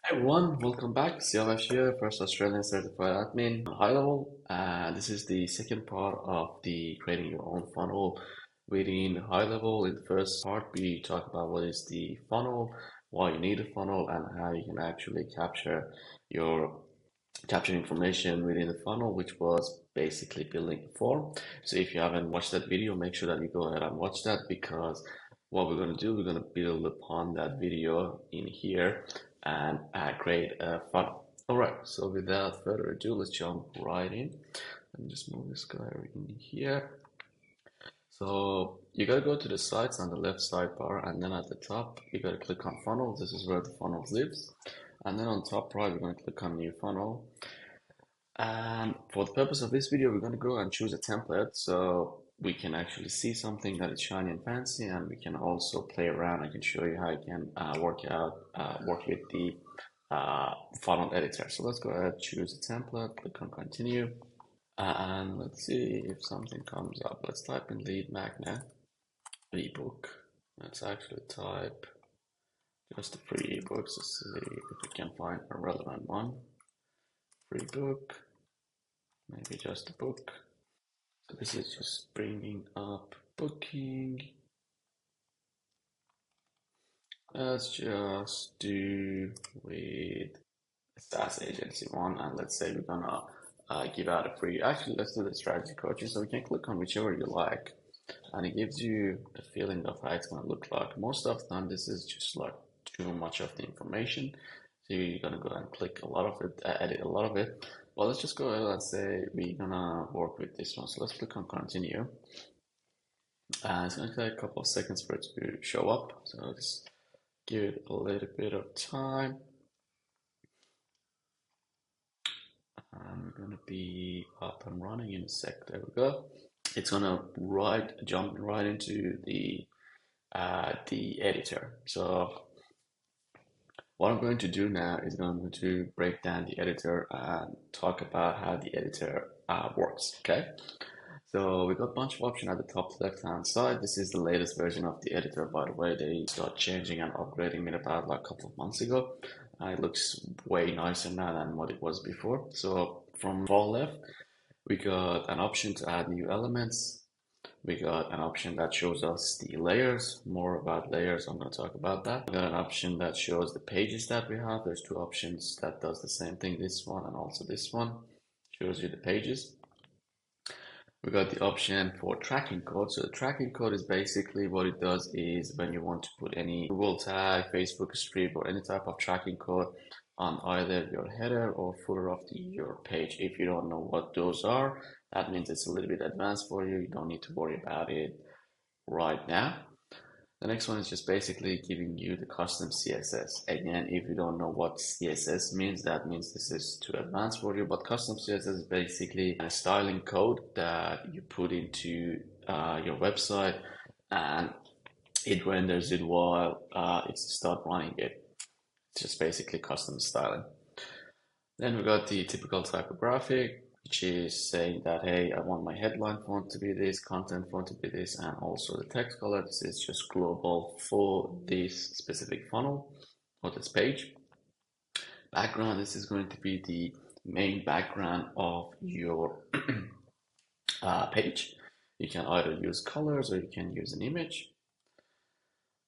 Hi everyone, welcome back. Siavash here, first Australian certified admin, high level. This is the second part of the creating your own funnel within high level. In the first part, we talk about what is the funnel, why you need a funnel, and how you can actually your capture information within the funnel, which was basically building a form. So if you haven't watched that video, make sure that you go ahead and watch that because what we're going to do, we're going to build upon that video in here and create a funnel. All right, so without further ado, let's jump right in. Let me just move this guy in here. So you got to go to the sites on the left sidebar, and then at the top, you got to click on funnel. This is where the funnel lives. And then on top right, we're going to click on new funnel. And for the purpose of this video, we're going to go and choose a template so we can actually see something that is shiny and fancy, and we can also play around. I can show you how you can work with the funnel editor. So let's go ahead, choose a template, click on continue, and let's see if something comes up. Let's type in lead magnet ebook. Let's actually type just the free ebooks to see if we can find a relevant one. Free book, maybe just a book. So this is just bringing up booking. Let's just do with a SaaS agency one, and let's say we're gonna give out a free. Actually, let's do the strategy coaching. So we can click on whichever you like, and it gives you a feeling of how it's gonna look like. Most of the time, this is just like too much of the information. So you're gonna go and click a lot of it, edit a lot of it. Well, let's just go ahead and say we're gonna work with this one. So let's click on continue. It's gonna take a couple of seconds for it to show up. So just give it a little bit of time. I'm gonna be up and running in a sec. There we go. It's gonna jump right into the editor. So what I'm going to do now is I'm going to break down the editor and talk about how the editor works. Okay. So we got a bunch of options at the top left hand side. This is the latest version of the editor, by the way. They start changing and upgrading it about like a couple of months ago. It looks way nicer now than what it was before. So from far left, we got an option to add new elements. We got an option that shows us the layers, more about layers. I'm going to talk about that. We got an option that shows the pages that we have. There's two options that does the same thing. This one and also this one shows you the pages. We got the option for tracking code. So the tracking code is basically what it does is when you want to put any Google tag, Facebook strip, or any type of tracking code on either your header or footer of your page. If you don't know what those are, that means it's a little bit advanced for you. You don't need to worry about it right now. The next one is just basically giving you the custom CSS. Again, if you don't know what CSS means, that means this is too advanced for you. But custom CSS is basically a styling code that you put into your website and it renders it while it's start running it. It's just basically custom styling. Then we got the typical typographic, which is saying that, hey, I want my headline font to be this, content font to be this, and also the text color. This is just global for this specific funnel or this page. Background, this is going to be the main background of your page. You can either use colors or you can use an image.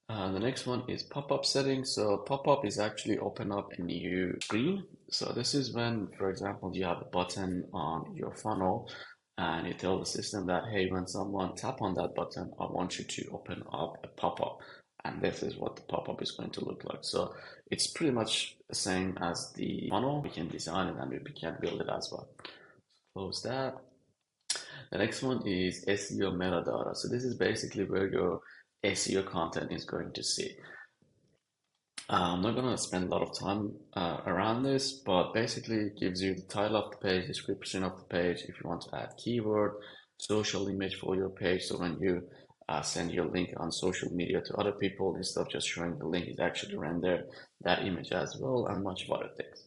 The next one is pop-up settings. So pop-up is actually open up a new screen. So this is when, for example, you have a button on your funnel and you tell the system that, hey, when someone tap on that button, I want you to open up a pop-up. And this is what the pop-up is going to look like. So it's pretty much the same as the funnel. We can design it and we can build it as well. Close that. The next one is SEO metadata. So this is basically where your SEO content is going to sit. I'm not going to spend a lot of time around this, but basically it gives you the title of the page, description of the page, if you want to add keyword, social image for your page. So when you send your link on social media to other people, instead of just showing the link, it actually render that image as well, and much of other things.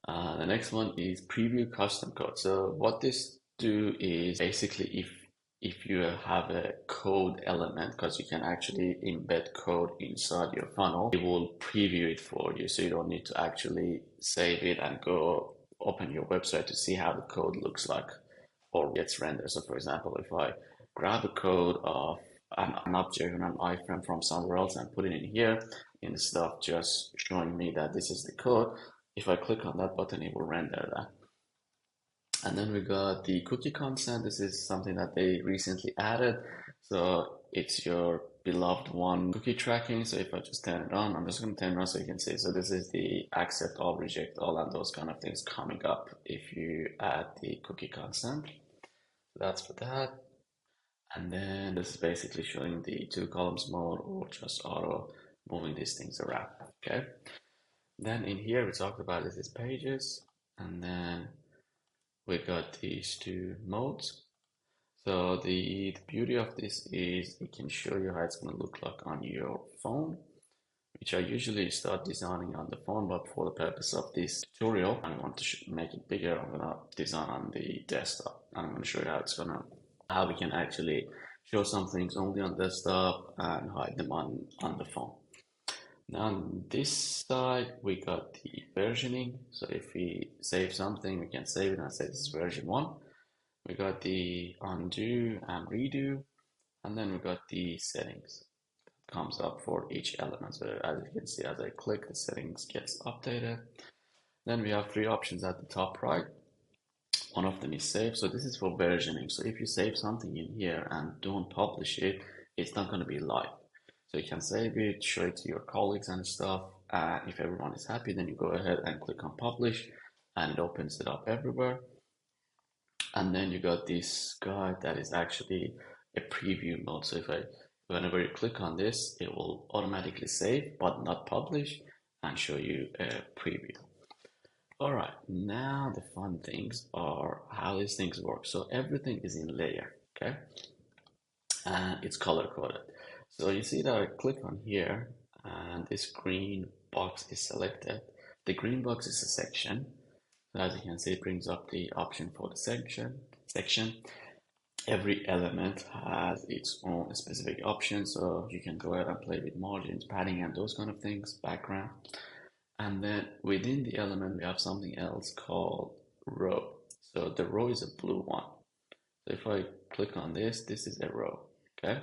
The next one is preview custom code. So what this do is basically if if you have a code element, because you can actually embed code inside your funnel, it will preview it for you. So you don't need to actually save it and go open your website to see how the code looks like or gets rendered. So for example, if I grab a code of an object and an iframe from somewhere else and put it in here, instead of just showing me that this is the code, if I click on that button, it will render that. And then we got the cookie consent. This is something that they recently added. So it's your beloved one, cookie tracking. So if I just turn it on, I'm just going to turn it on so you can see. So this is the accept all, reject all, and those kind of things coming up if you add the cookie consent. So that's for that. And then this is basically showing the 2 columns mode or just auto moving these things around. Okay. Then in here we talked about this is pages, and then we got these 2 modes. So the beauty of this is it can show you how it's going to look like on your phone, which I usually start designing on the phone, but for the purpose of this tutorial, I want to make it bigger. I'm going to design on the desktop. I'm going to show you how we can actually show some things only on desktop and hide them on the phone. Now on this side, we got the versioning. So if we save something, we can save it and say this is version 1. We got the undo and redo, and then we got the settings. It comes up for each element. So as you can see, as I click, the settings gets updated. Then we have 3 options at the top right. One of them is save. So this is for versioning. So if you save something in here and don't publish it, it's not going to be live. So you can save it, show it to your colleagues and stuff. If everyone is happy, then you go ahead and click on publish and it opens it up everywhere. And then you got this guy that is actually a preview mode. So whenever you click on this, it will automatically save but not publish and show you a preview. All right, now the fun things are how these things work. So everything is in layer, okay? And it's color coded. So you see that I click on here and this green box is selected. The green box is a section. So as you can see, it brings up the option for the section. Every element has its own specific option. So you can go ahead and play with margins, padding, and those kind of things, background. And then within the element, we have something else called row. So the row is a blue one. So if I click on this, this is a row, okay?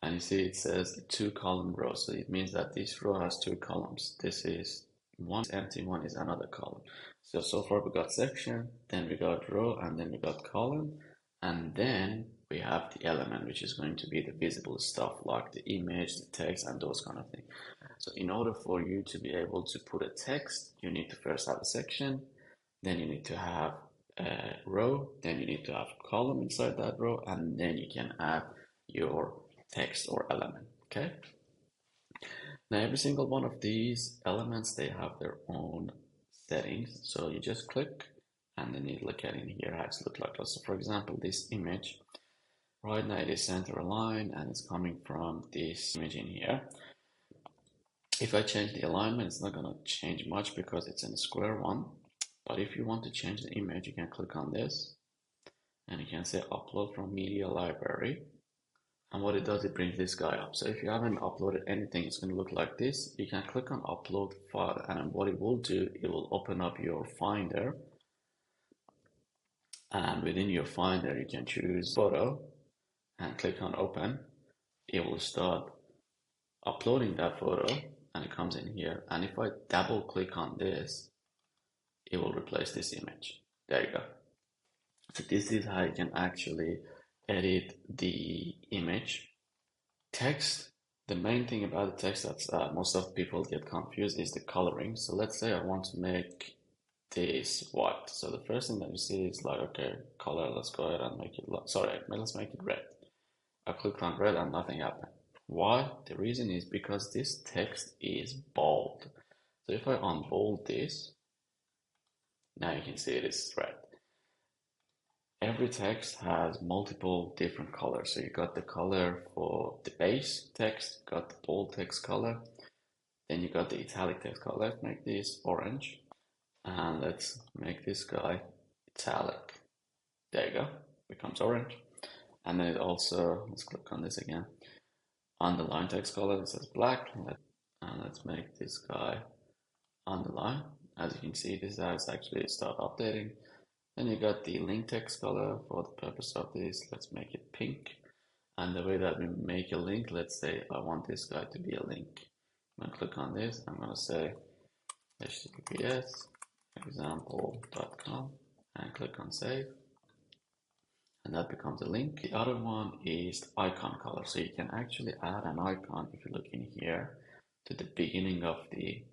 And you see it says a 2-column row. So it means that this row has 2 columns. This is one empty, one is another column. So far we got section, then we got row, and then we got column. And then we have the element, which is going to be the visible stuff like the image, the text, and those kind of things. So in order for you to be able to put a text, you need to first have a section, then you need to have a row, then you need to have a column inside that row, and then you can add your text or element, okay? Now every single one of these elements, they have their own settings. So you just click and then you look at in here how it's look like. So for example, this image, right now it is center aligned and it's coming from this image in here. If I change the alignment, it's not going to change much because it's in a square one. But if you want to change the image, you can click on this and you can say upload from media library. And what it does, it brings this guy up. So if you haven't uploaded anything, it's going to look like this. You can click on upload file, and what it will do, it will open up your Finder. And within your Finder, you can choose photo and click on open. It will start uploading that photo and it comes in here. And if I double click on this, it will replace this image. There you go. So this is how you can actually edit the image. Text, the main thing about the text that most of people get confused is the coloring. So let's say I want to make this white. So the first thing that you see is like, okay, color, let's go ahead and make it, let's make it red. I click on red and nothing happened. Why? The reason is because this text is bold. So if I unbold this, now you can see it is red. Every text has multiple different colors. So you got the color for the base text, got the bold text color, then you got the italic text color. Let's make this orange, and let's make this guy italic. There you go, becomes orange. And then it also, let's click on this again, underline text color, it says black. And let's make this guy underline. As you can see, this is how it's actually start updating. Then you got the link text color. For the purpose of this, let's make it pink. And the way that we make a link, let's say I want this guy to be a link. I'm going to click on this. I'm going to say https example.com and click on save. And that becomes a link. The other one is icon color. So you can actually add an icon if you look in here to the beginning of the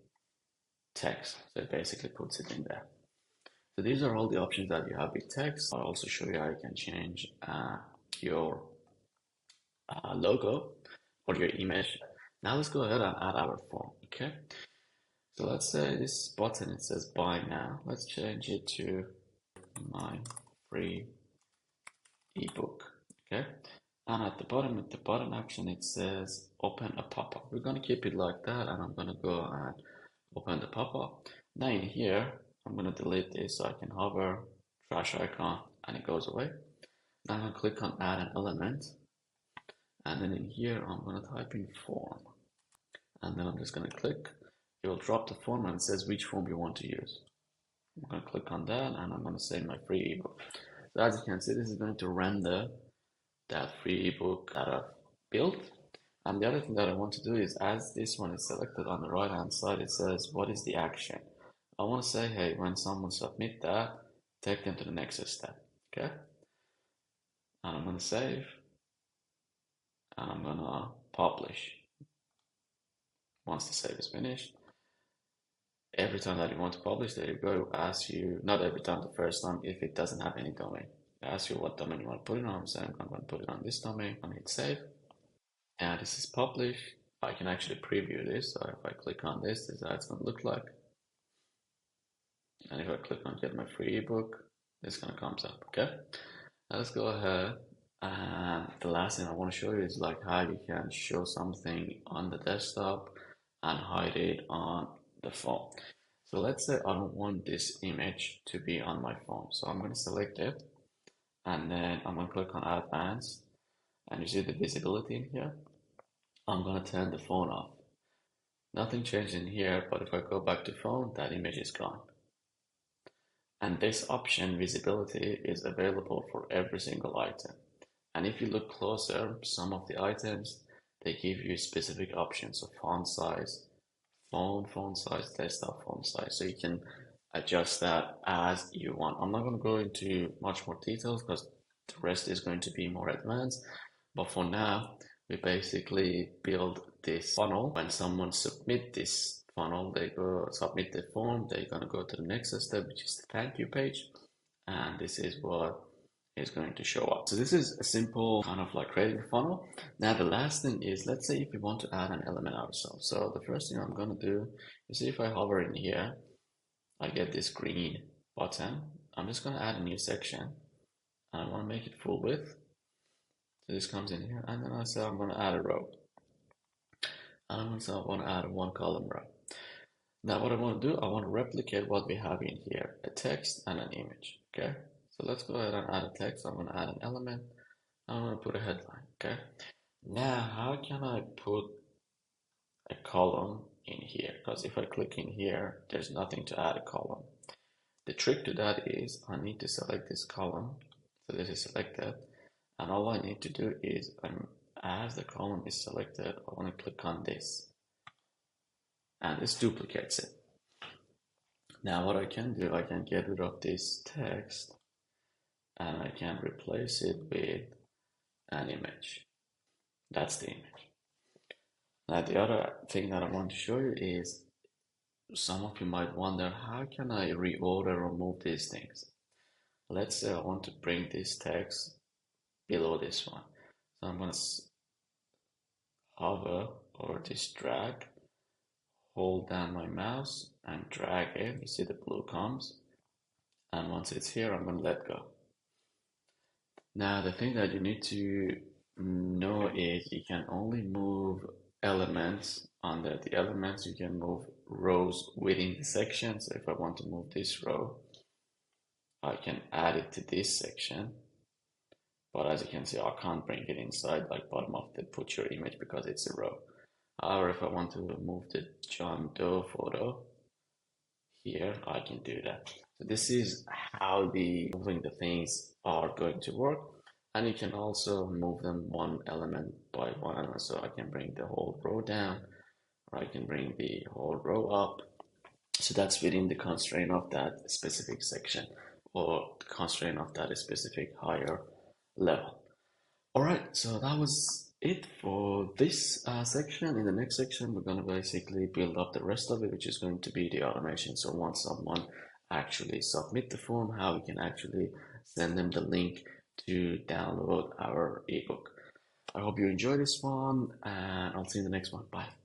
text. So it basically puts it in there. So these are all the options that you have with text. I'll also show you how you can change your logo or your image. Now let's go ahead and add our form, okay? So let's say this button, it says buy now. Let's change it to my free ebook, okay? And at the bottom action, it says open a pop-up. We're gonna keep it like that, and I'm gonna go and open the pop-up. Now in here, I'm gonna delete this so I can hover, trash icon, and it goes away. Now I'm gonna click on add an element. And then in here, I'm gonna type in form. And then I'm just gonna click. It will drop the form and it says which form you want to use. I'm gonna click on that and I'm gonna say my free ebook. So as you can see, this is going to render that free ebook that I've built. And the other thing that I want to do is, as this one is selected on the right hand side, it says what is the action. I want to say, hey, when someone submit that, take them to the next step, okay? And I'm gonna save. And I'm gonna publish. Once the save is finished, every time that you want to publish, there you go, ask you, not every time, the first time, if it doesn't have any domain. Ask you what domain you want to put it on. I'm saying I'm going to put it on this domain. I'm going to hit save. And this is published. I can actually preview this. So if I click on this, this is how it's going to look like. And if I click on get my free ebook, this is going to come up, okay? Now let's go ahead. And the last thing I want to show you is like how you can show something on the desktop and hide it on the phone. So let's say I don't want this image to be on my phone. So I'm going to select it and then I'm going to click on advanced and you see the visibility in here. I'm going to turn the phone off. Nothing changed in here, but if I go back to phone, that image is gone. And this option, visibility, is available for every single item. And if you look closer, some of the items, they give you specific options of font size, phone size, desktop font size. So you can adjust that as you want. I'm not going to go into much more details because the rest is going to be more advanced. But for now, we basically build this funnel. When someone submit this funnel, they go submit the form, they're going to go to the next step, which is the thank you page. And this is what is going to show up. So this is a simple kind of like creating a funnel. Now the last thing is, let's say if we want to add an element ourselves. So the first thing I'm going to do, you see if I hover in here, I get this green button. I'm just going to add a new section and I want to make it full width. So this comes in here and then I say I'm going to add a row. And I'm going to say I want to add a one column row. Now what I want to do, I want to replicate what we have in here, a text and an image, okay? So let's go ahead and add a text. I'm going to add an element. I'm going to put a headline, okay? Now, how can I put a column in here? Because if I click in here, there's nothing to add a column. The trick to that is I need to select this column. So this is selected. And all I need to do is, as the column is selected, I want to click on this. And this duplicates it. Now what I can do, I can get rid of this text and I can replace it with an image. That's the image. Now the other thing that I want to show you is, some of you might wonder, how can I reorder or move these things? Let's say I want to bring this text below this one. So I'm going to hover over this drag, hold down my mouse and drag it. You see the blue comes. And once it's here, I'm going to let go. Now, the thing that you need to know is you can only move elements under the elements. You can move rows within the section. So if I want to move this row, I can add it to this section. But as you can see, I can't bring it inside like bottom of the put your image because it's a row. However, if I want to move the John Doe photo here, I can do that. So this is how the moving the things are going to work. And you can also move them one element by one element. So I can bring the whole row down, or I can bring the whole row up. So that's within the constraint of that specific section or the constraint of that specific higher level. All right, so that was it for this section. In the next section, we're going to basically build up the rest of it, which is going to be the automation. So once someone actually submit the form, how we can actually send them the link to download our ebook. I hope you enjoy this one, and I'll see you in the next one. Bye.